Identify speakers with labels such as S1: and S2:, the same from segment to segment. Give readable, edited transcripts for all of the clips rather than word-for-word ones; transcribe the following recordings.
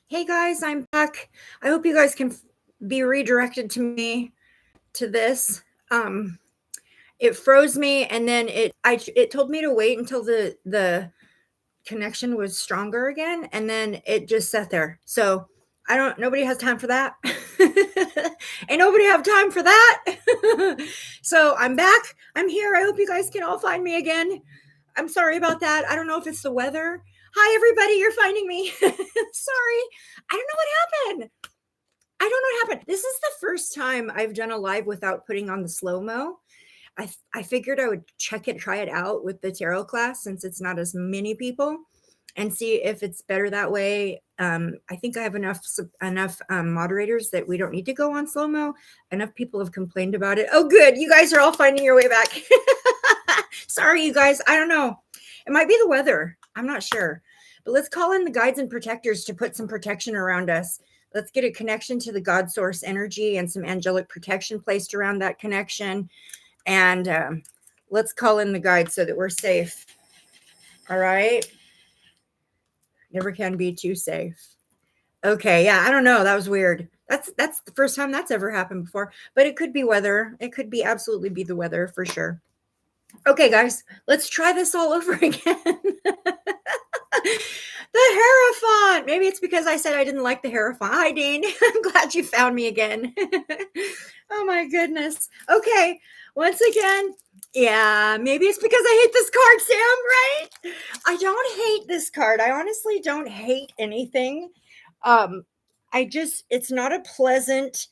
S1: Hey guys, I'm back. I hope you guys can be redirected to me to this. Um, it froze me, and then it told me to wait until the connection was stronger again, and then it just sat there. So I don't. Nobody has time for that. Ain't nobody have time for that. So I'm back. I'm here. I hope you guys can all find me again. I'm sorry about that. I don't know if it's the weather. Hi everybody, you're finding me. Sorry. I don't know what happened. I don't know what happened. This is the first time I've done a live without putting on the slow-mo. I figured I would try it out with the tarot class since it's not as many people and see if it's better that way. I think I have enough moderators that we don't need to go on slow-mo. Enough people have complained about it. Oh, good. You guys are all finding your way back. Sorry, you guys. I don't know. It might be the weather. I'm not sure. But let's call in the guides and protectors to put some protection around us. Let's get a connection to the God source energy and some angelic protection placed around that connection. And let's call in the guides so that we're safe. All right. Never can be too safe. Okay. Yeah. I don't know. That was weird. That's the first time that's ever happened before, but it could be weather. It could be absolutely be the weather for sure. Okay, guys, let's try this all over again. The Hierophant. Maybe it's because I said I didn't like the Hierophant. Hi, Dean. I'm glad you found me again. Oh, my goodness. Okay, once again, yeah, maybe it's because I hate this card, Sam, right? I don't hate this card. I honestly don't hate anything. It's not a pleasant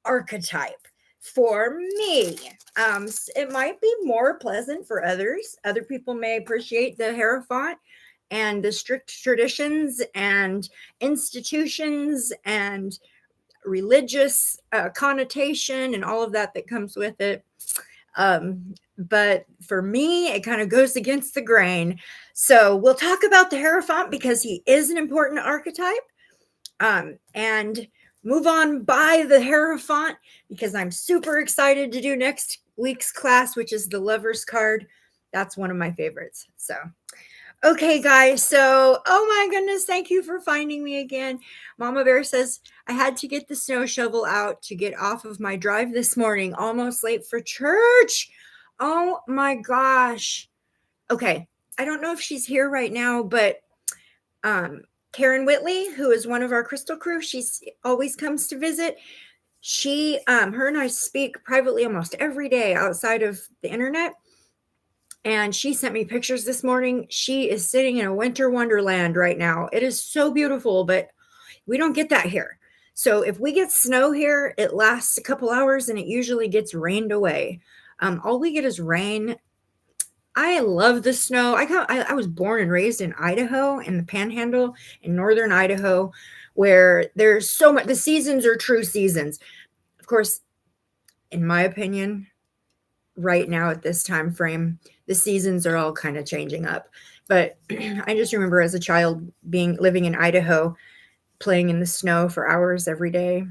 S1: archetype for me. It might be more pleasant for others. Other people may appreciate the Hierophant and the strict traditions and institutions and religious connotation and all of that comes with it. But for me, it kind of goes against the grain. So we'll talk about the Hierophant because he is an important archetype. And move on by the Hierophant because I'm super excited to do next week's class, which is the Lover's card. That's one of my favorites. So, okay, guys. So, oh my goodness, thank you for finding me again. Mama Bear says, I had to get the snow shovel out to get off of my drive this morning, almost late for church. Oh my gosh. Okay. I don't know if she's here right now, but Karen Whitley, who is one of our crystal crew, she's always comes to visit. Her and I speak privately almost every day outside of the internet. And she sent me pictures this morning. She is sitting in a winter wonderland right now. It is so beautiful, but we don't get that here. So if we get snow here, it lasts a couple hours and it usually gets rained away. All we get is rain. I love the snow. I was born and raised in Idaho, in the Panhandle, in northern Idaho, where there's so much. The seasons are true seasons. Of course, in my opinion, right now at this time frame, the seasons are all kind of changing up. But I just remember as a child living in Idaho, playing in the snow for hours every day.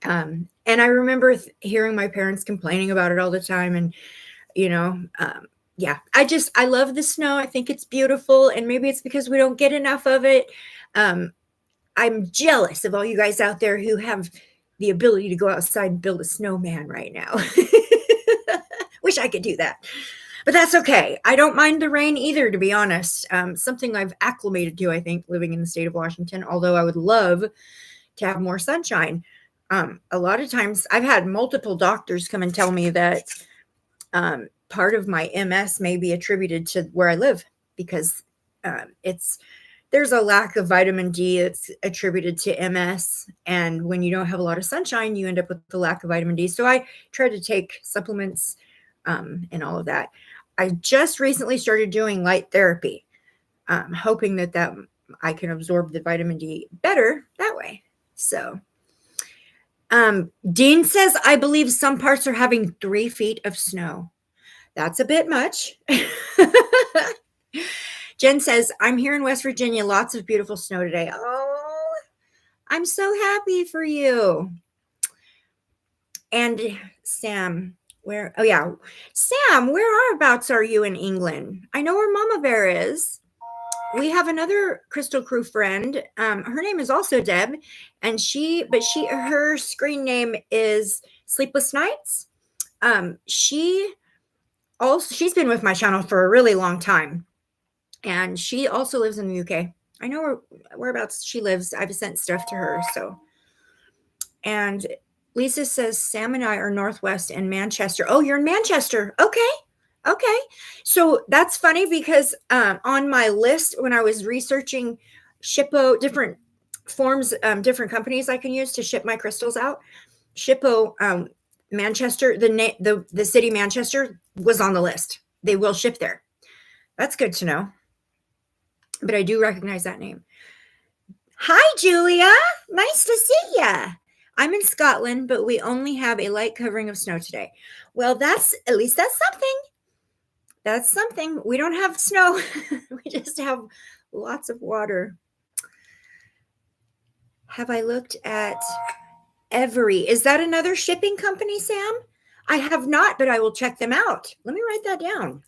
S1: And I remember hearing my parents complaining about it all the time, and you know, yeah, I love the snow. I think it's beautiful, and maybe it's because we don't get enough of it. I'm jealous of all you guys out there who have the ability to go outside and build a snowman right now. Wish I could do that, but that's okay. I don't mind the rain either, to be honest. Something I've acclimated to, I think, living in the state of Washington, although I would love to have more sunshine. A lot of times I've had multiple doctors come and tell me that part of my MS may be attributed to where I live because there's a lack of vitamin D that's attributed to MS. And when you don't have a lot of sunshine, you end up with the lack of vitamin D. So I try to take supplements and all of that. I just recently started doing light therapy, hoping that I can absorb the vitamin D better that way. So Dean says, I believe some parts are having 3 feet of snow. That's a bit much. Jen says, I'm here in West Virginia. Lots of beautiful snow today. Oh, I'm so happy for you. And Sam, Sam, whereabouts are you in England? I know where Mama Bear is. we have another Crystal Crew friend. Her name is also Deb, and her screen name is Sleepless Nights. She's been with my channel for a really long time, and she also lives in the UK. I know whereabouts she lives. I've sent stuff to her. So, and Lisa says Sam and I are Northwest and Manchester. Oh, you're in Manchester. Okay. So that's funny because on my list when I was researching Shippo, different forms, different companies I can use to ship my crystals out, Shippo, Manchester, the city Manchester was on the list. They will ship there. That's good to know. But I do recognize that name. Hi, Julia. Nice to see ya. I'm in Scotland, but we only have a light covering of snow today. Well, that's something. That's something. We don't have snow. We just have lots of water. Have I looked at Every? Is that another shipping company, Sam? I have not, but I will check them out. Let me write that down.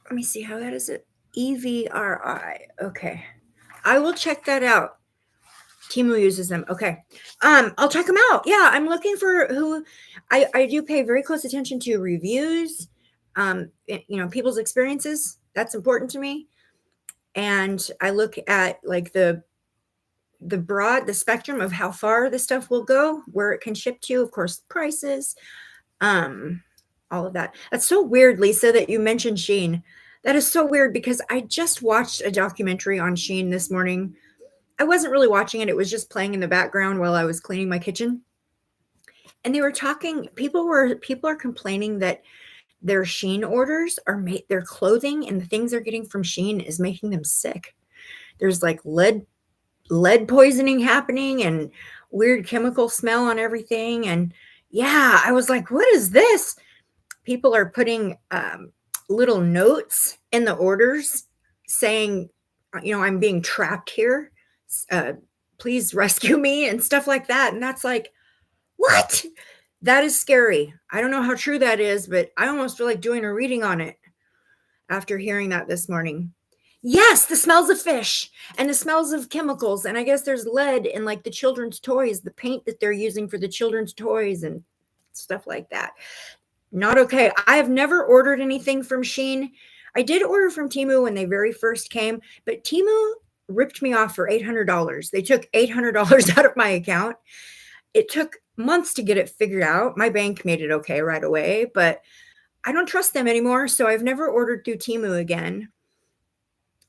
S1: Let me see how that is. It EVRI. Okay. I will check that out. Temu uses them. Okay. I'll check them out. Yeah, I'm looking for who I do pay very close attention to reviews, people's experiences. That's important to me. And I look at like the spectrum of how far the stuff will go, where it can ship to, of course, prices, all of that. That's so weird, Lisa, that you mentioned Shein. That is so weird because I just watched a documentary on Shein this morning. I wasn't really watching it. It was just playing in the background while I was cleaning my kitchen. And they were talking, people are complaining that their Shein orders their clothing and the things they're getting from Shein is making them sick. There's like lead poisoning happening and weird chemical smell on everything. And yeah, I was like, what is this? People are putting little notes in the orders saying, I'm being trapped here. Please rescue me and stuff like that. And that's like, what? That is scary. I don't know how true that is, but I almost feel like doing a reading on it after hearing that this morning. Yes, the smells of fish and the smells of chemicals. And I guess there's lead in like the children's toys, the paint that they're using for the children's toys and stuff like that. Not okay. I have never ordered anything from Shein. I did order from Temu when they very first came, but Temu ripped me off for $800. They took $800 out of my account. It took months to get it figured out. My bank made it okay right away, but I don't trust them anymore. So I've never ordered through Temu again.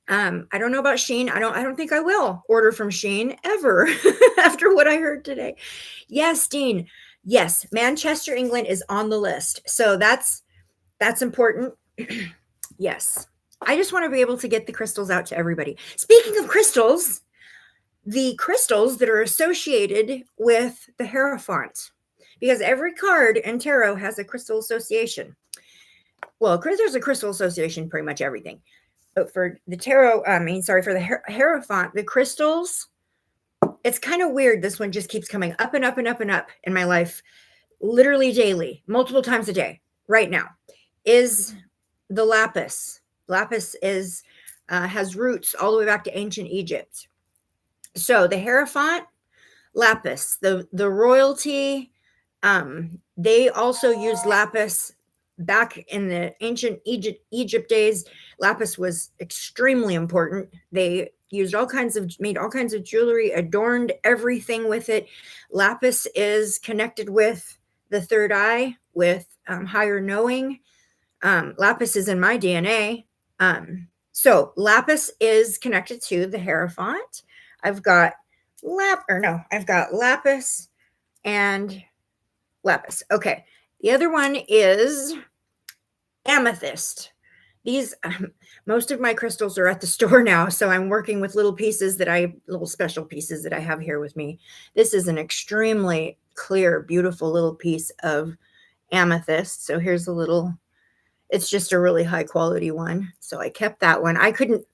S1: I don't know about Shein. I don't think I will order from Shein ever after what I heard today. Yes, Dean. Yes, Manchester, England is on the list. So that's important. Yes. I just want to be able to get the crystals out to everybody. Speaking of crystals, the crystals that are associated with the Hierophant, because every card in tarot has a crystal association. Well, there's a crystal association, pretty much everything. But for the tarot, for the Hierophant, the crystals, it's kind of weird. This one just keeps coming up and up and up and up in my life, literally daily, multiple times a day. Right now is the lapis. Lapis has roots all the way back to ancient Egypt. So the Hierophant, lapis, the royalty, they also used lapis back in the ancient Egypt days. Lapis was extremely important. They made all kinds of jewelry, adorned everything with it. Lapis is connected with the third eye, with higher knowing. Lapis is in my DNA. So lapis is connected to the Hierophant. I've got lapis and lapis. Okay. The other one is amethyst. These, most of my crystals are at the store now, so I'm working with little special pieces that I have here with me. This is an extremely clear, beautiful little piece of amethyst. So here's it's just a really high quality one. So I kept that one. I couldn't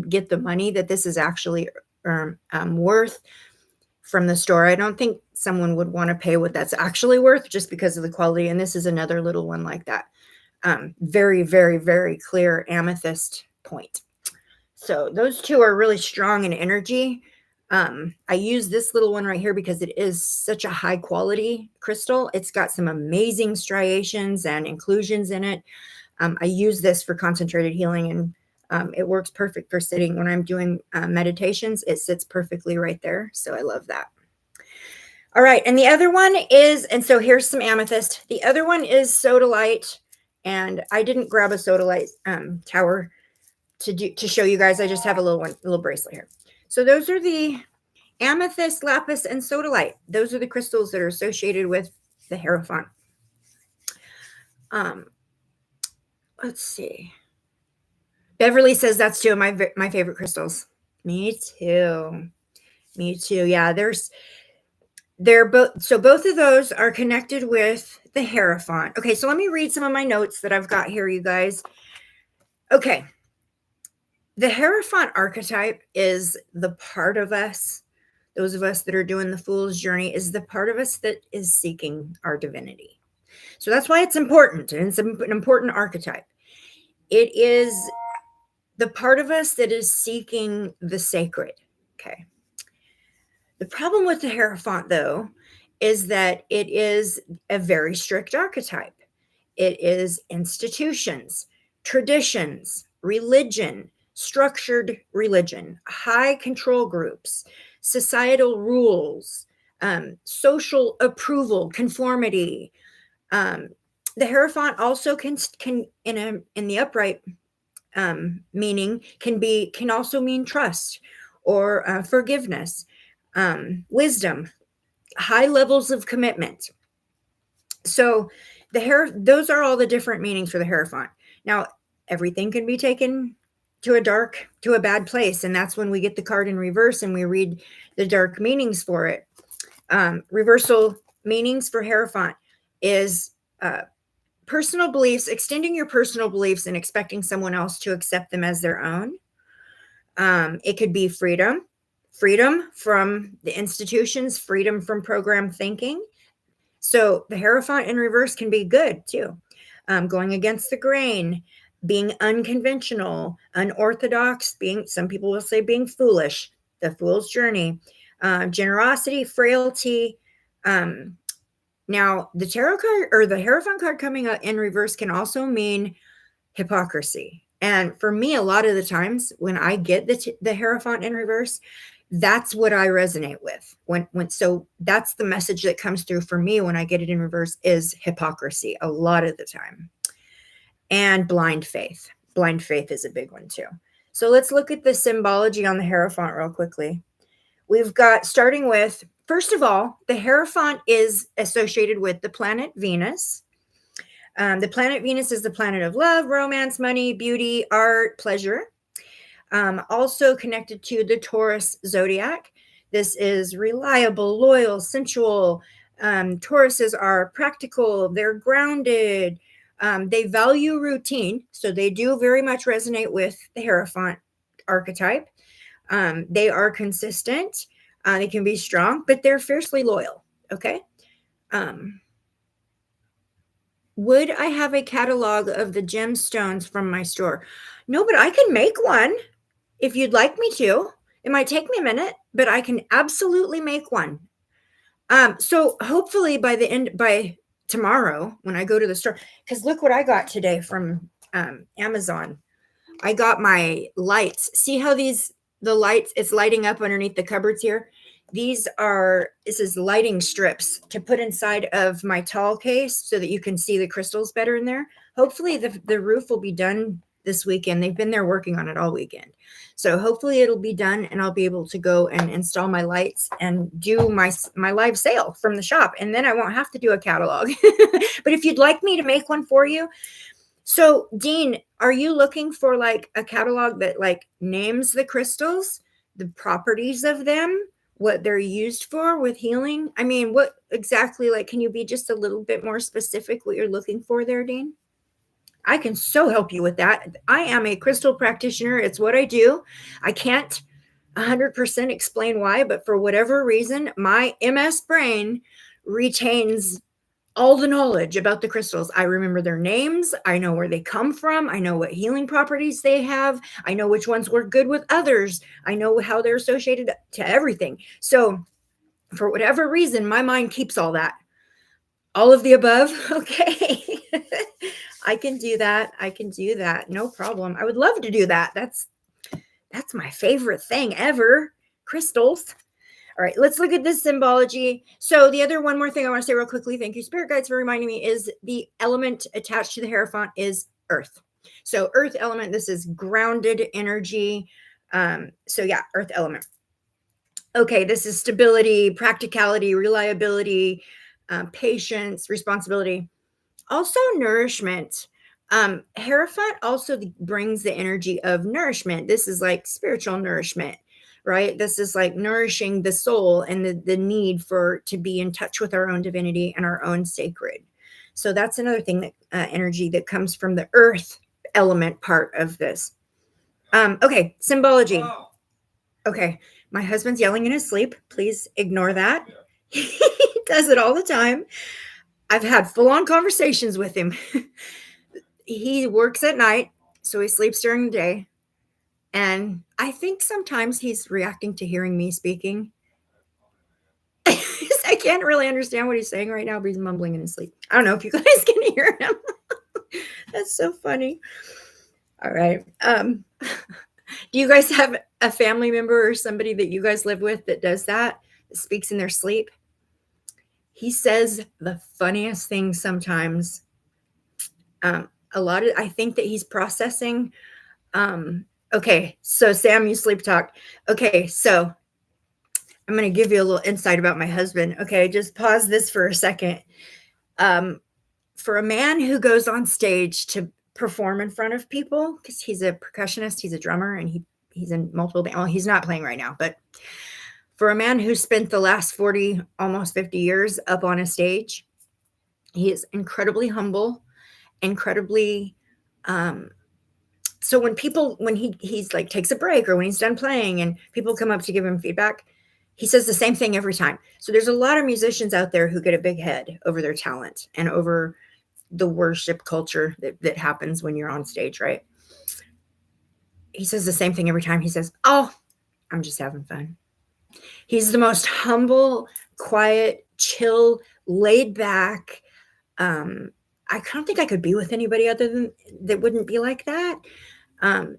S1: get the money that this is actually worth from the store. I don't think someone would want to pay what that's actually worth just because of the quality. And this is another little one like that. Very, very, very clear amethyst point. So those two are really strong in energy. I use this little one right here because it is such a high quality crystal. It's got some amazing striations and inclusions in it. I use this for concentrated healing, and it works perfect for sitting when I'm doing meditations. It sits perfectly right there. So I love that. All right. And the other one is, and so here's some amethyst. The other one is sodalite. And I didn't grab a sodalite tower to show you guys. I just have a little bracelet here. So those are the amethyst, lapis, and sodalite. Those are the crystals that are associated with the Hierophant. Let's see. Beverly says that's two of my favorite crystals. Me too. Me too. Yeah, they're both, so both of those are connected with the Hierophant. Okay, so let me read some of my notes that I've got here, you guys. Okay. The Hierophant archetype is the part of us, those of us that are doing the Fool's Journey, is the part of us that is seeking our divinity. So that's why it's important, and it's an important archetype. It is the part of us that is seeking the sacred. Okay. The problem with the Hierophant, though, is that it is a very strict archetype. It is institutions, traditions, religion, structured religion, high control groups, societal rules, social approval, conformity. The Hierophant also can in the upright meaning can also mean trust or forgiveness, wisdom, high levels of commitment. So those are all the different meanings for the Hierophant. Now, everything can be taken to a bad place, and that's when we get the card in reverse and we read the dark meanings for it. Reversal meanings for Hierophant is personal beliefs, extending your personal beliefs and expecting someone else to accept them as their own. It could be freedom from the institutions, freedom from program thinking. So the Hierophant in reverse can be good too. Going against the grain, being unconventional, unorthodox, some people will say being foolish, the Fool's Journey, generosity, frailty. Now, the tarot card or the Hierophant card coming out in reverse can also mean hypocrisy. And for me, a lot of the times when I get the Hierophant in reverse, that's what I resonate with. So that's the message that comes through for me when I get it in reverse is hypocrisy a lot of the time. And blind faith. Blind faith is a big one too. So let's look at the symbology on the Hierophant real quickly. We've got, starting with, first of all, the Hierophant is associated with the planet Venus. The planet Venus is the planet of love, romance, money, beauty, art, pleasure. Also connected to the Taurus zodiac. This is reliable, loyal, sensual. Tauruses are practical. They're grounded. They value routine. So they do very much resonate with the Hierophant archetype. They are consistent. They can be strong, but they're fiercely loyal. Okay. Would I have a catalog of the gemstones from my store? No, but I can make one if you'd like me to. It might take me a minute, but I can absolutely make one. So hopefully by tomorrow when I go to the store, because look what I got today from Amazon. I got my lights. See how the lights, it's lighting up underneath the cupboards here. This is lighting strips to put inside of my tall case so that you can see the crystals better in there. Hopefully the roof will be done this weekend. They've been there working on it all weekend. So hopefully it'll be done and I'll be able to go and install my lights and do my live sale from the shop. And then I won't have to do a catalog. But if you'd like me to make one for you. So Dean, are you looking for like a catalog that like names the crystals, the properties of them, what they're used for with healing? I mean, what exactly, like, can you be just a little bit more specific what you're looking for there, Dean? I can so help you with that. I am a crystal practitioner. It's what I do. I can't 100% explain why, but for whatever reason, my MS brain retains all the knowledge about the crystals. I remember their names. I know where they come from. I know what healing properties they have. I know which ones work good with others. I know how they're associated to everything. So, for whatever reason, my mind keeps all that. All of the above. Okay. I can do that. I can do that. No problem. I would love to do that. That's my favorite thing ever. Crystals. All right, let's look at this symbology. So the other one more thing I want to say real quickly, thank you, Spirit Guides, for reminding me, is the element attached to the Hierophant is earth. So earth element, this is grounded energy. So yeah, earth element. Okay, this is stability, practicality, reliability, patience, responsibility. Also nourishment. Hierophant also brings the energy of nourishment. This is like spiritual nourishment, right? This is like nourishing the soul and the need to be in touch with our own divinity and our own sacred. So that's another thing, that energy that comes from the earth element part of this. Okay, symbology. Okay, my husband's yelling in his sleep. Please ignore that. He does it all the time. I've had full-on conversations with him. He works at night, so he sleeps during the day. And I think sometimes he's reacting to hearing me speaking. I can't really understand what he's saying right now, but he's mumbling in his sleep. I don't know if you guys can hear him. That's so funny. All right. Do you guys have a family member or somebody that you guys live with that does that speaks in their sleep? He says the funniest things sometimes. I think that he's processing. Okay, so Sam, you sleep talk. Okay, so I'm going to give you a little insight about my husband. Okay, just pause this for a second. For a man who goes on stage to perform in front of people, because he's a percussionist, he's a drummer, and he's in multiple bands. Well, he's not playing right now, but for a man who spent the last 40, almost 50 years up on a stage, he is incredibly humble, incredibly so when he's like takes a break or when he's done playing and people come up to give him feedback, he says the same thing every time. So there's a lot of musicians out there who get a big head over their talent and over the worship culture that happens when you're on stage, right? He says the same thing every time. He says, "Oh, I'm just having fun." He's the most humble, quiet, chill, laid back. I don't think I could be with anybody other than that wouldn't be like that.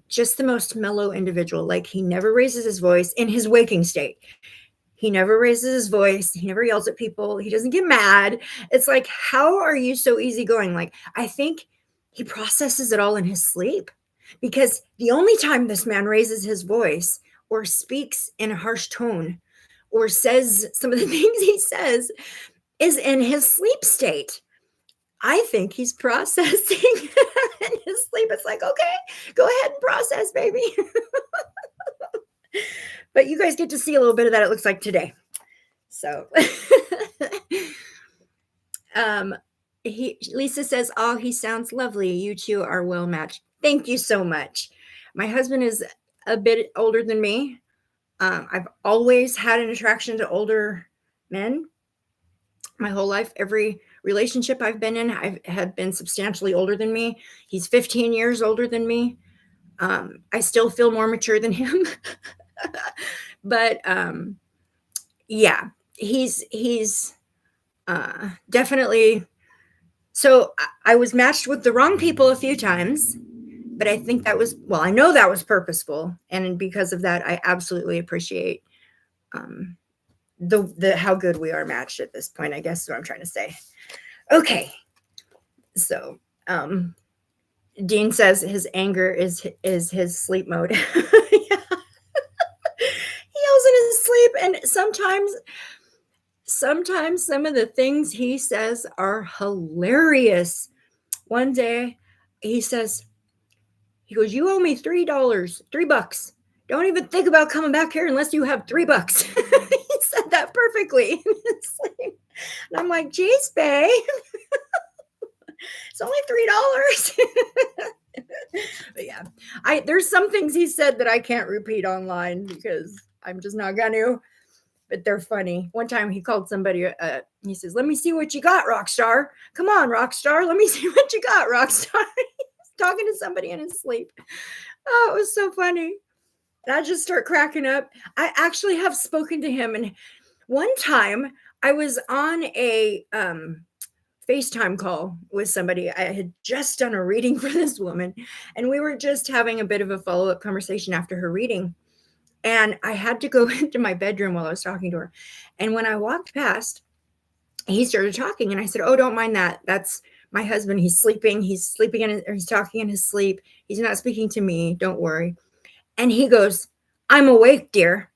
S1: Just the most mellow individual. Like, he never raises his voice in his waking state. He never raises his voice. He never yells at people. He doesn't get mad. It's like, how are you so easygoing? Like, I think he processes it all in his sleep, because the only time this man raises his voice or speaks in a harsh tone or says some of the things he says is in his sleep state. I think he's processing in his sleep. It's like, okay, go ahead and process, baby. But you guys get to see a little bit of that, it looks like, today. So Lisa says, "Oh, he sounds lovely. You two are well matched." Thank you so much. My husband is a bit older than me. I've always had an attraction to older men my whole life. Every relationship I've been in, I have been substantially older than me. He's 15 years older than me. I still feel more mature than him. But yeah, he's definitely. So I was matched with the wrong people a few times, but I think that was, well, I know that was purposeful, and because of that, I absolutely appreciate the how good we are matched at this point, I guess is what I'm trying to say. Okay, so Dean says his anger is his sleep mode. Yeah. He yells in his sleep, and sometimes some of the things he says are hilarious. One day he goes, "You owe me $3, $3. Don't even think about coming back here unless you have $3." He said that perfectly in his sleep. And I'm like, "Geez, babe, it's only $3." But yeah, there's some things he said that I can't repeat online because I'm just not gonna. But they're funny. One time he called somebody. He says, "Let me see what you got, rock star. Come on, rock star. Let me see what you got, rock star." He's talking to somebody in his sleep. Oh, it was so funny. And I just start cracking up. I actually have spoken to him, and one time I was on a FaceTime call with somebody. I had just done a reading for this woman, and we were just having a bit of a follow up conversation after her reading. And I had to go into my bedroom while I was talking to her. And when I walked past, he started talking, and I said, "Oh, don't mind that. That's my husband. He's sleeping. He's sleeping or he's talking in his sleep. He's not speaking to me. Don't worry." And he goes, "I'm awake, dear."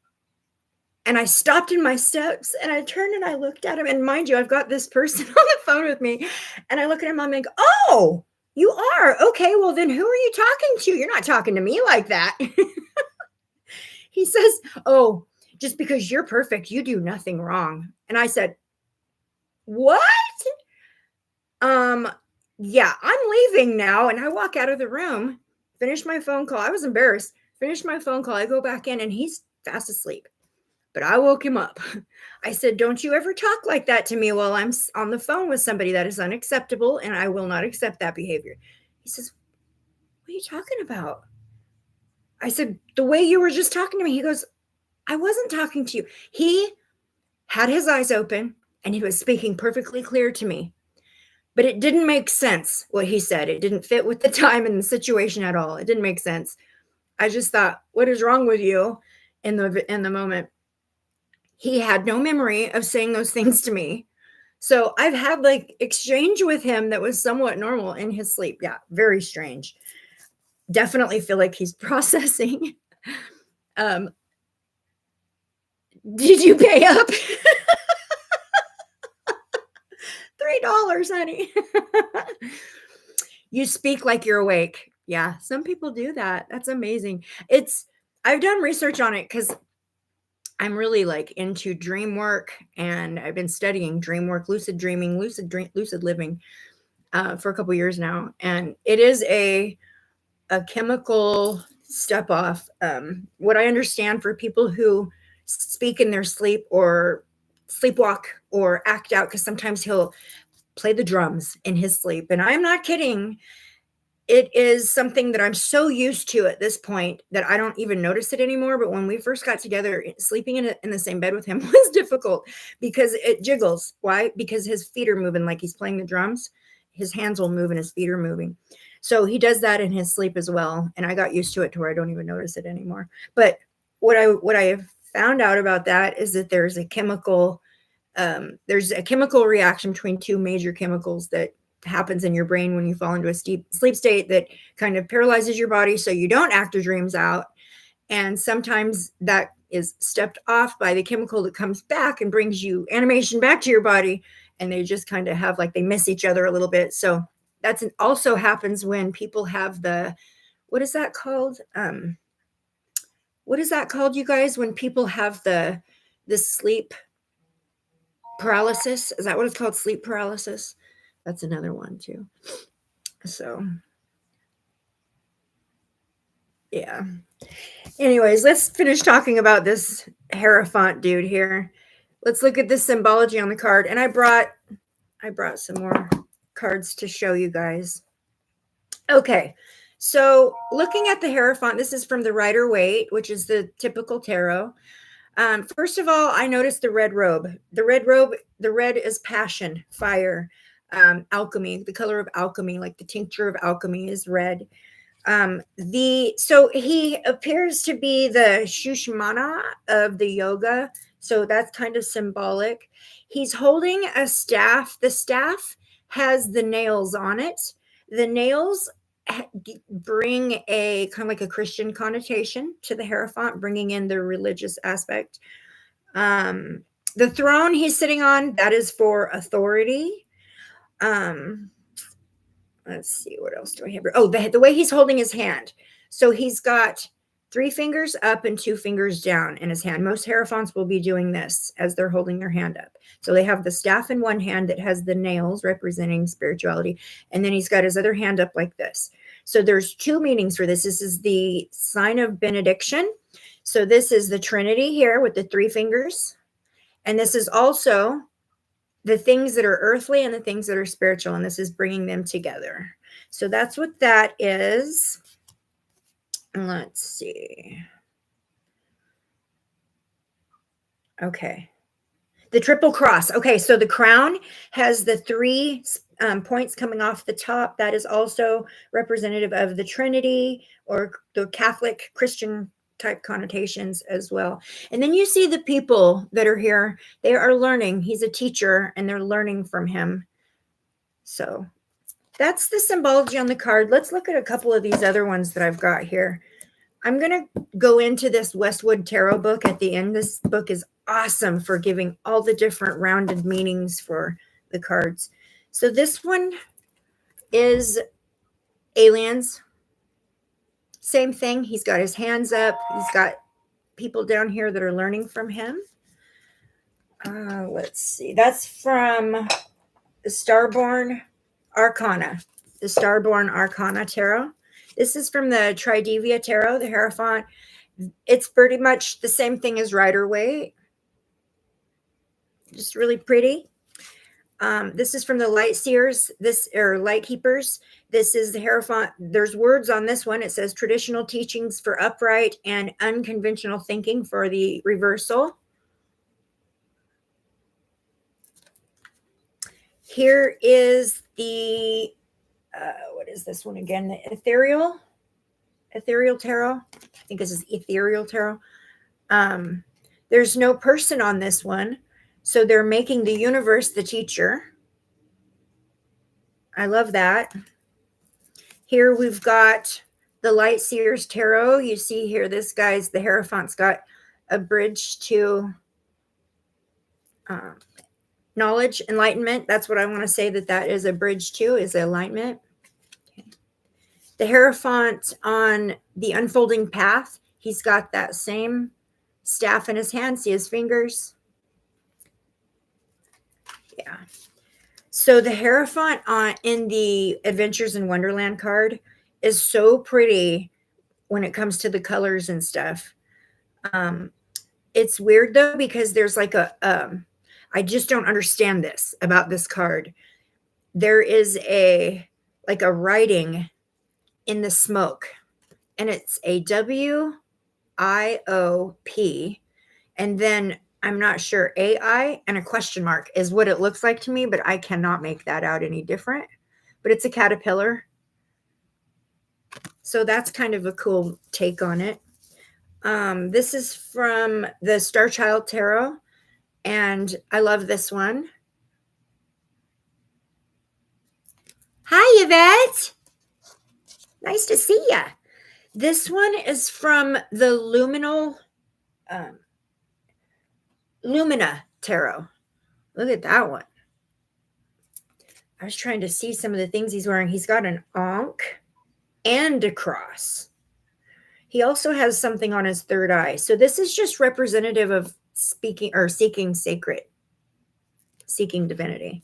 S1: And I stopped in my steps and I turned and I looked at him. And mind you, I've got this person on the phone with me. And I look at him and I go, "Oh, you are? Okay, well, then who are you talking to? You're not talking to me like that." He says, "Oh, just because you're perfect, you do nothing wrong." And I said, "What?" Yeah, I'm leaving now. And I walk out of the room, finish my phone call. I was embarrassed. Finish my phone call. I go back in and he's fast asleep. But I woke him up. I said, "Don't you ever talk like that to me while I'm on the phone with somebody. That is unacceptable, and I will not accept that behavior." He says, "What are you talking about?" I said, "The way you were just talking to me." He goes, "I wasn't talking to you." He had his eyes open, and he was speaking perfectly clear to me. But it didn't make sense what he said. It didn't fit with the time and the situation at all. It didn't make sense. I just thought, "What is wrong with you?" In the moment. He had no memory of saying those things to me. So I've had like exchange with him that was somewhat normal in his sleep. Yeah, very strange. Definitely feel like he's processing. Um, did you pay up? $3, honey. You speak like you're awake. Yeah, some people do that. That's amazing. I've done research on it because I'm really like into dream work, and I've been studying dream work, lucid dreaming, lucid living for a couple years now. And it is a chemical step off. What I understand for people who speak in their sleep or sleepwalk or act out, because sometimes he'll play the drums in his sleep. And I'm not kidding. It is something that I'm so used to at this point that I don't even notice it anymore. But when we first got together, sleeping in the same bed with him was difficult because it jiggles. Why? Because his feet are moving like he's playing the drums. His hands will move and his feet are moving. So he does that in his sleep as well. And I got used to it to where I don't even notice it anymore. But what I have found out about that is that there's a chemical reaction between two major chemicals that happens in your brain when you fall into a deep sleep state that kind of paralyzes your body so you don't act your dreams out. And sometimes that is stepped off by the chemical that comes back and brings you animation back to your body, and they just kind of have like they miss each other a little bit. So that's also happens when people have what is that called? What is that called, you guys, when people have the sleep paralysis? Is that what it's called? Sleep paralysis? That's another one too. So yeah. Anyways, let's finish talking about this Hierophant dude here. Let's look at the symbology on the card. And I brought some more cards to show you guys. Okay. So looking at the Hierophant, this is from the Rider-Waite, which is the typical tarot. First of all, I noticed the red robe. The red is passion, fire, alchemy, the color of alchemy, like the tincture of alchemy is red. So he appears to be the Shushmana of the yoga. So that's kind of symbolic. He's holding a staff. The staff has the nails on it. The nails bring a kind of like a Christian connotation to the Hierophant, bringing in the religious aspect. The throne he's sitting on, that is for authority. Let's see, what else do I have? Oh, the way he's holding his hand. So he's got 3 fingers up and 2 fingers down in his hand. Most Hierophants will be doing this as they're holding their hand up. So they have the staff in one hand that has the nails representing spirituality. And then he's got his other hand up like this. So there's two meanings for this. This is the sign of benediction. So this is the Trinity here with the three fingers. And this is also the things that are earthly and the things that are spiritual. And this is bringing them together. So that's what that is. Let's see. Okay. The triple cross. Okay, so the crown has the three points coming off the top. That is also representative of the Trinity or the Catholic Christian type connotations as well. And then you see the people that are here. They are learning. He's a teacher and they're learning from him. So that's the symbology on the card. Let's look at a couple of these other ones that I've got here. I'm going to go into this Westwood Tarot book at the end. This book is awesome for giving all the different rounded meanings for the cards. So this one is aliens. Same thing. He's got his hands up. He's got people down here that are learning from him. Let's see. That's from the Starborn Arcana. The Starborn Arcana Tarot. This is from the Tridevia Tarot, the Hierophant. It's pretty much the same thing as Rider-Waite. Just really pretty. This is from the Light Seers, Light Keepers. This is the Hierophant. There's words on this one. It says traditional teachings for upright and unconventional thinking for the reversal. Here is the, what is this one again? The Ethereal Tarot. I think this is Ethereal Tarot. There's no person on this one. So they're making the universe the teacher. I love that. Here we've got the Light Seers Tarot. You see here, this guy's, the Hierophant's got a bridge to knowledge, enlightenment. That's what I want to say that is a bridge to, is enlightenment. Okay. The Hierophant on the Unfolding Path, he's got that same staff in his hand. See his fingers? Yeah. So the Hierophant in the Adventures in Wonderland card is so pretty when it comes to the colors and stuff. It's weird though, because there's like I just don't understand this about this card. There is like a writing in the smoke, and it's a WIOP, and then I'm not sure, AI and a question mark is what it looks like to me, but I cannot make that out any different. But it's a caterpillar. So that's kind of a cool take on it. This is from the Star Child Tarot, and I love this one. Hi, Yvette. Nice to see ya. This one is from the Lumina Tarot. Look at that one. I was trying to see some of the things he's wearing. He's got an ankh and a cross. He also has something on his third eye. So this is just representative of seeking divinity.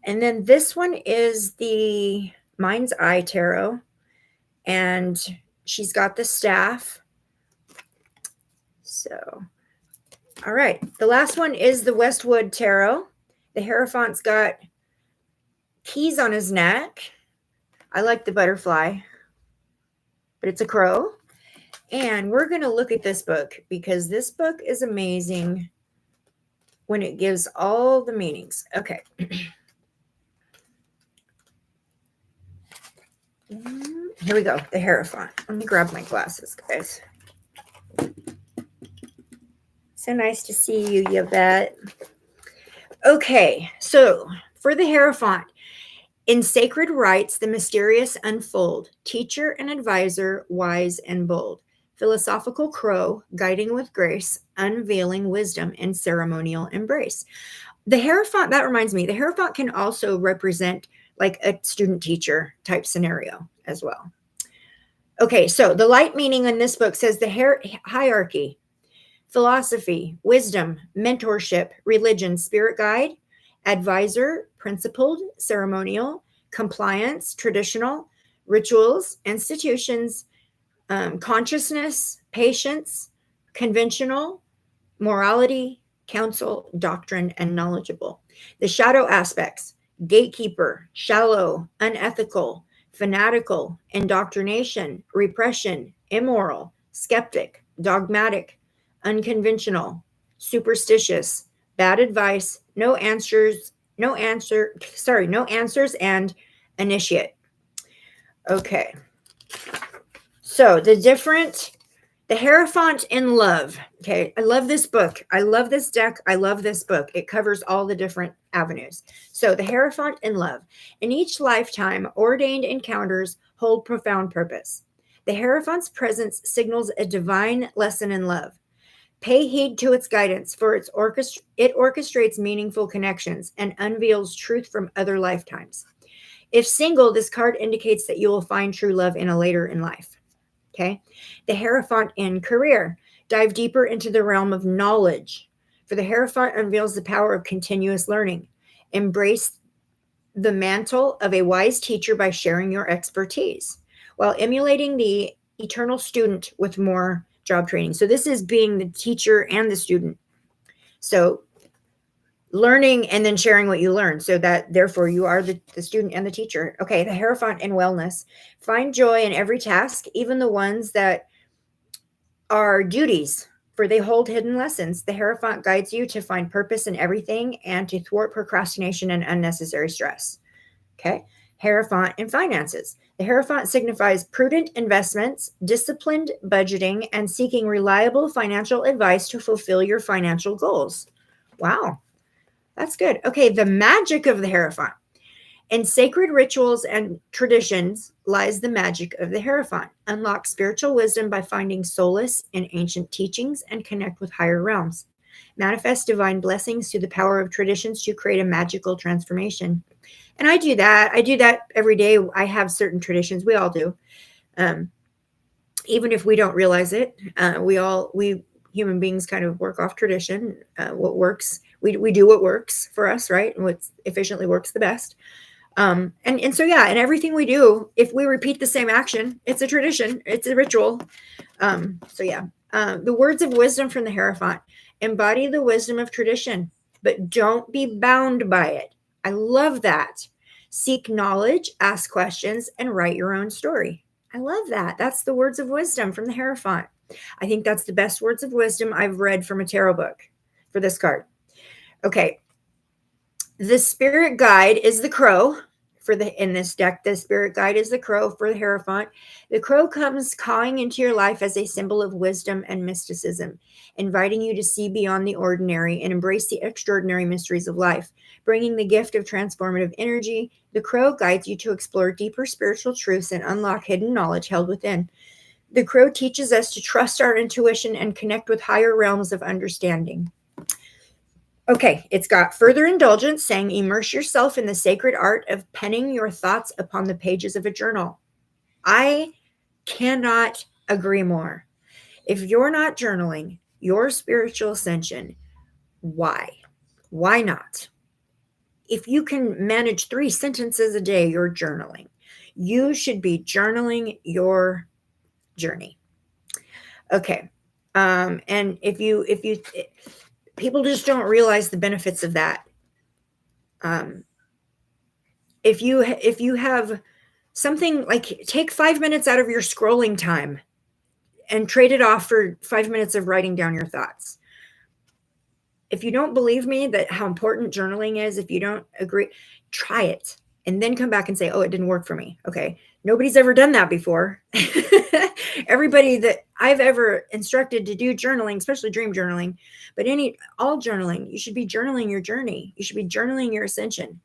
S1: And then this one is the Mind's Eye Tarot, and she's got the staff. So, all right. The last one is the Westwood Tarot. The Hierophant's got keys on his neck. I like the butterfly, but it's a crow. And we're going to look at this book because this book is amazing when it gives all the meanings. Okay. Here we go. The Hierophant. Let me grab my glasses, guys. So nice to see you, Yvette. Okay. So for the Hierophant, in sacred rites, the mysterious unfold, teacher and advisor, wise and bold, philosophical crow, guiding with grace, unveiling wisdom and ceremonial embrace. The Hierophant, that reminds me, the Hierophant can also represent like a student teacher type scenario as well. Okay, so the light meaning in this book says the hierarchy, philosophy, wisdom, mentorship, religion, spirit guide, advisor, principled, ceremonial, compliance, traditional, rituals, institutions, consciousness, patience, conventional, morality, counsel, doctrine, and knowledgeable. The shadow aspects: gatekeeper, shallow, unethical, fanatical, indoctrination, repression, immoral, skeptic, dogmatic, unconventional, superstitious, bad advice, no answers, and initiate. Okay. So the Hierophant in Love. Okay. I love this book. I love this deck. I love this book. It covers all the different avenues. So the Hierophant in Love. In each lifetime, ordained encounters hold profound purpose. The Hierophant's presence signals a divine lesson in love. Pay heed to its guidance, for it orchestrates meaningful connections and unveils truth from other lifetimes. If single, this card indicates that you will find true love in a later in life. Okay. The Hierophant in Career. Dive deeper into the realm of knowledge, for the Hierophant unveils the power of continuous learning. Embrace the mantle of a wise teacher by sharing your expertise, while emulating the eternal student with more job training. So this is being the teacher and the student. So learning and then sharing what you learn, so that therefore you are the student and the teacher. Okay, the Hierophant in Wellness. Find joy in every task, even the ones that are duties, for they hold hidden lessons. The Hierophant guides you to find purpose in everything and to thwart procrastination and unnecessary stress. Okay, Hierophant in Finances. The Hierophant signifies prudent investments, disciplined budgeting, and seeking reliable financial advice to fulfill your financial goals. Wow. That's good. Okay, the magic of the Hierophant. In sacred rituals and traditions lies the magic of the Hierophant. Unlock spiritual wisdom by finding solace in ancient teachings and connect with higher realms. Manifest divine blessings through the power of traditions to create a magical transformation. And I do that. I do that every day. I have certain traditions. We all do. Even if we don't realize it, we human beings kind of work off tradition. What works, we do what works for us, right? And what efficiently works the best. And so, yeah, and everything we do, if we repeat the same action, it's a tradition, it's a ritual. So yeah, the words of wisdom from the Hierophant. Embody the wisdom of tradition, but don't be bound by it. I love that. Seek knowledge, ask questions, and write your own story. I love that. That's the words of wisdom from the Hierophant. I think that's the best words of wisdom I've read from a tarot book for this card. Okay. The spirit guide is the crow. In this deck, the spirit guide is the crow for the Hierophant. The crow comes cawing into your life as a symbol of wisdom and mysticism, inviting you to see beyond the ordinary and embrace the extraordinary mysteries of life. Bringing the gift of transformative energy, the crow guides you to explore deeper spiritual truths and unlock hidden knowledge held within. The crow teaches us to trust our intuition and connect with higher realms of understanding. Okay, it's got further indulgence, saying immerse yourself in the sacred art of penning your thoughts upon the pages of a journal. I cannot agree more. If you're not journaling your spiritual ascension, why? Why not? If you can manage 3 sentences a day, you're journaling. You should be journaling your journey. Okay. And if you people just don't realize the benefits of that. If you have something, like, take 5 minutes out of your scrolling time and trade it off for 5 minutes of writing down your thoughts. If you don't believe me that how important journaling is, if you don't agree, try it and then come back and say, oh, it didn't work for me. Okay. Nobody's ever done that before. Everybody that I've ever instructed to do journaling, especially dream journaling, but all journaling, you should be journaling your journey. You should be journaling your ascension.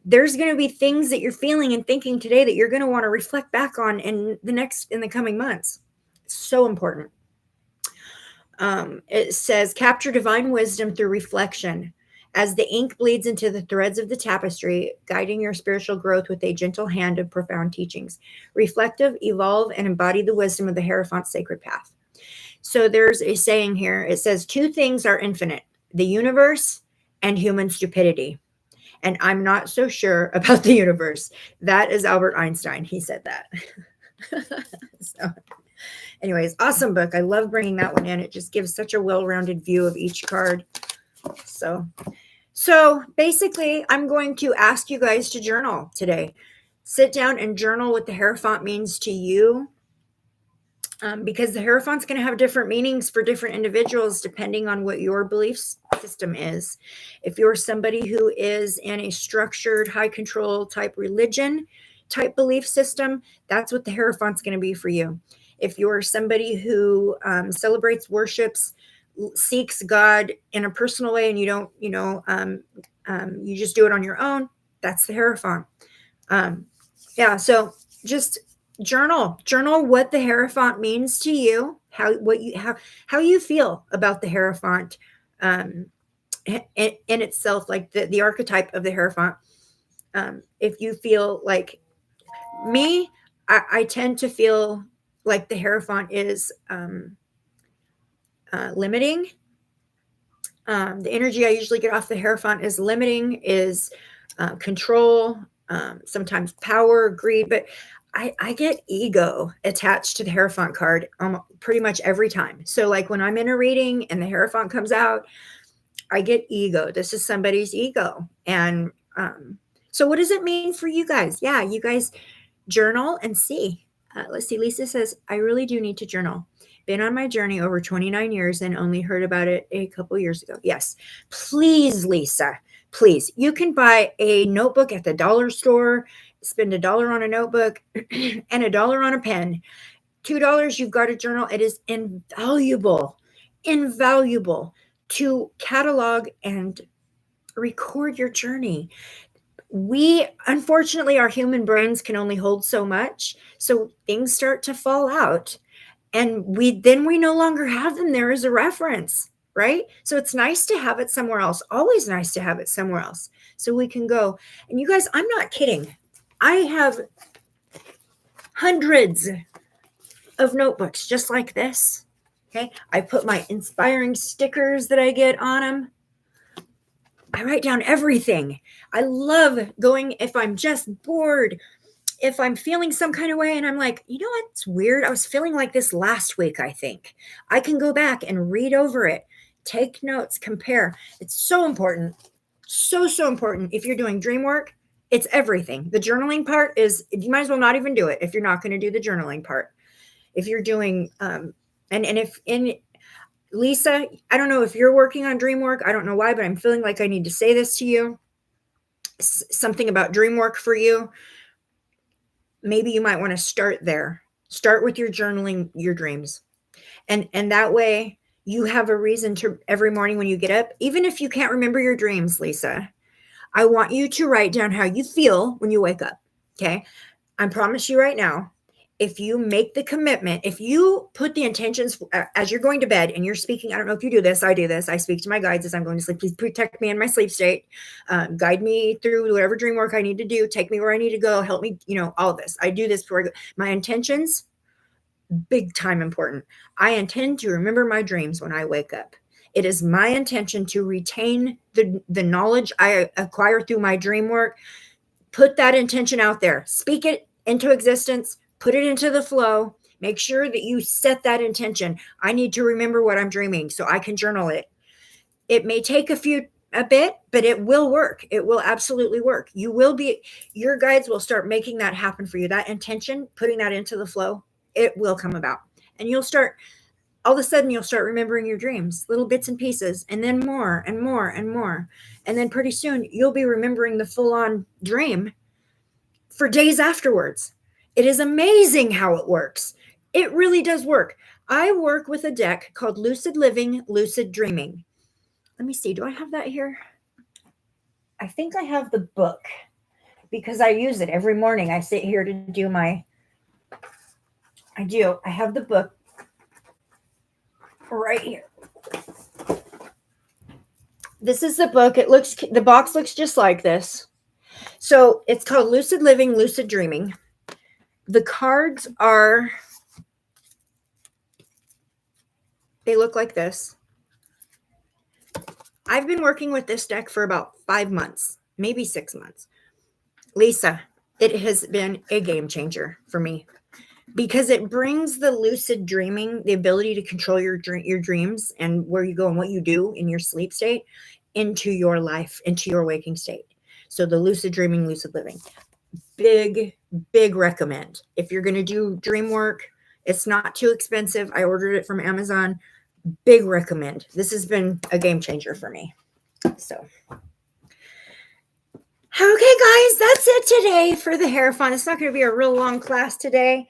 S1: There's going to be things that you're feeling and thinking today that you're going to want to reflect back on in the coming months. It's so important. It says, capture divine wisdom through reflection as the ink bleeds into the threads of the tapestry, guiding your spiritual growth with a gentle hand of profound teachings. Reflective, evolve, and embody the wisdom of the Hierophant's sacred path. So there's a saying here. It says, 2 things are infinite, the universe and human stupidity. and I'm not so sure about the universe. That is Albert Einstein. He said that. So, anyways, awesome book. I love bringing that one in. It just gives such a well-rounded view of each card. So basically, I'm going to ask you guys to journal today. Sit down and journal what the Hierophant means to you. Because the Hierophant's going to have different meanings for different individuals depending on what your belief system is. If you're somebody who is in a structured, high control type religion type belief system, that's what the Hierophant's going to be for you. If you're somebody who celebrates, worships, seeks God in a personal way, and you don't, you just do it on your own, that's the Hierophant. So just journal what the Hierophant means to you, how you feel about the Hierophant in itself, like the archetype of the Hierophant. If you feel like me, I tend to feel like the Hierophant is limiting. The energy I usually get off the Hierophant is limiting, is control, sometimes power, greed, but I get ego attached to the Hierophant card pretty much every time. So like when I'm in a reading and the Hierophant comes out, I get ego. This is somebody's ego. And so what does it mean for you guys? Yeah, you guys journal and see. Let's see. Lisa says, I really do need to journal. Been on my journey over 29 years and only heard about it a couple years ago. Yes, please, Lisa, please. You can buy a notebook at the dollar store, spend $1 on a notebook and $1 on a pen. $2, you've got a journal. It is invaluable to catalog and record your journey. We, unfortunately, our human brains can only hold so much. So things start to fall out. And we no longer have them there as a reference, right? So it's nice to have it somewhere else. Always nice to have it somewhere else so we can go. And you guys, I'm not kidding. I have hundreds of notebooks just like this. Okay. I put my inspiring stickers that I get on them. I write down everything. I love going if I'm just bored, if I'm feeling some kind of way and I'm like, you know what? It's weird. I was feeling like this last week, I think. I can go back and read over it, take notes, compare. It's so important. So important. If you're doing dream work, it's everything. The journaling part is, you might as well not even do it if you're not going to do the journaling part. If you're doing, Lisa, I don't know if you're working on dream work. I don't know why, but I'm feeling like I need to say this to you. Something about dream work for you. Maybe you might want to start there. Start with your journaling, your dreams. And that way you have a reason to, every morning when you get up, even if you can't remember your dreams, Lisa, I want you to write down how you feel when you wake up. Okay. I promise you right now, if you make the commitment, if you put the intentions as you're going to bed and you're speaking, I don't know if you do this, I do this. I speak to my guides as I'm going to sleep. Please protect me in my sleep state. Guide me through whatever dream work I need to do. Take me where I need to go. Help me, all of this. I do this before I go. My intentions, big time important. I intend to remember my dreams when I wake up. It is my intention to retain the knowledge I acquire through my dream work. Put that intention out there. Speak it into existence. Put it into the flow. Make sure that you set that intention. I need to remember what I'm dreaming so I can journal it. It may take a bit, but it will work. It will absolutely work. Your guides will start making that happen for you. That intention, putting that into the flow, it will come about. And all of a sudden you'll start remembering your dreams, little bits and pieces, and then more and more and more. And then pretty soon you'll be remembering the full-on dream for days afterwards. It is amazing how it works. It really does work. I work with a deck called Lucid Living, Lucid Dreaming. Let me see. Do I have that here? I think I have the book because I use it every morning. I sit here to do I have the book right here. This is the book. The box looks just like this. So it's called Lucid Living, Lucid Dreaming. The cards they look like this. I've been working with this deck for about 5 months, maybe 6 months. Lisa, it has been a game changer for me because it brings the lucid dreaming, the ability to control your dreams and where you go and what you do in your sleep state into your life, into your waking state. So the lucid dreaming, lucid living. Big recommend. If you're going to do dream work, it's not too expensive. I ordered it from Amazon. Big recommend. This has been a game changer for me. So, okay, guys, that's it today for the Hierophant. It's not going to be a real long class today.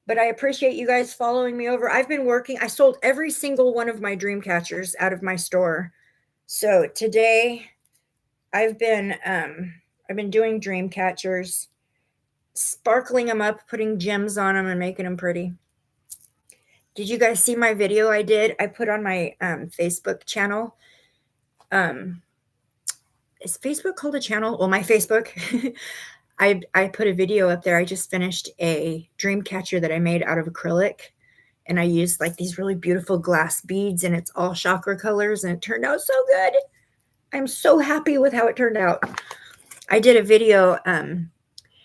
S1: But I appreciate you guys following me over. I've been working. I sold every single one of my dream catchers out of my store. So today I've been doing dream catchers, sparkling them up, putting gems on them and making them pretty. Did you guys see my video I did? I put on my Facebook channel. Is Facebook called a channel? Well, my Facebook. I put a video up there. I just finished a dream catcher that I made out of acrylic. And I used like these really beautiful glass beads and it's all chakra colors and it turned out so good. I'm so happy with how it turned out. I did a video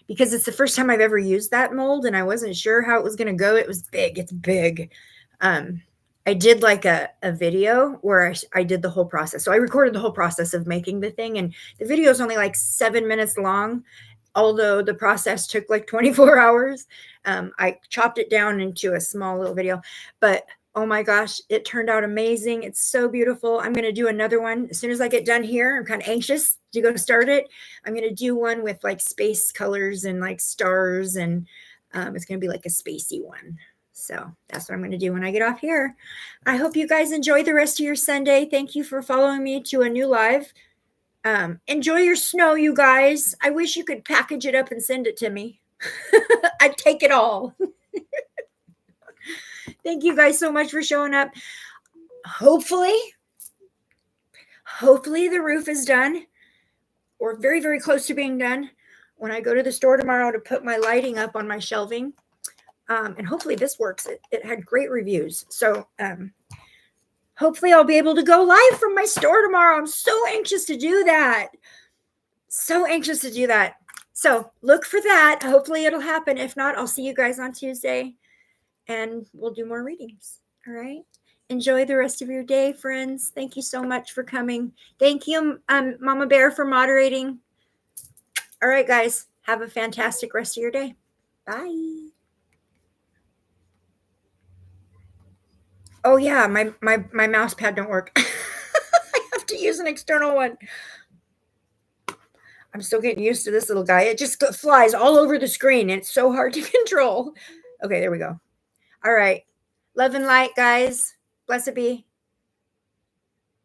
S1: because it's the first time I've ever used that mold and I wasn't sure how it was going to go. It was big. It's big. I did like a video where I did the whole process. So I recorded the whole process of making the thing and the video is only like 7 minutes long. Although the process took like 24 hours, I chopped it down into a small little video, but oh my gosh, it turned out amazing. It's so beautiful. I'm going to do another one as soon as I get done here. I'm kind of anxious to go start it. I'm going to do one with like space colors and like stars and it's going to be like a spacey one. So that's what I'm going to do when I get off here. I hope you guys enjoy the rest of your Sunday. Thank you for following me to a new live. Enjoy your snow, you guys. I wish you could package it up and send it to me. I'd take it all. Thank you guys so much for showing up. Hopefully the roof is done or very, very close to being done when I go to the store tomorrow to put my lighting up on my shelving. And hopefully this works. It had great reviews. So, hopefully I'll be able to go live from my store tomorrow. I'm so anxious to do that. So look for that. Hopefully it'll happen. If not, I'll see you guys on Tuesday and we'll do more readings. All right. Enjoy the rest of your day, friends. Thank you so much for coming. Thank you, Mama Bear, for moderating. All right, guys. Have a fantastic rest of your day. Bye. Oh yeah, my mouse pad don't work. I have to use an external one. I'm still getting used to this little guy. It just flies all over the screen. It's so hard to control. Okay, there we go. All right. Love and light, guys. Blessed be.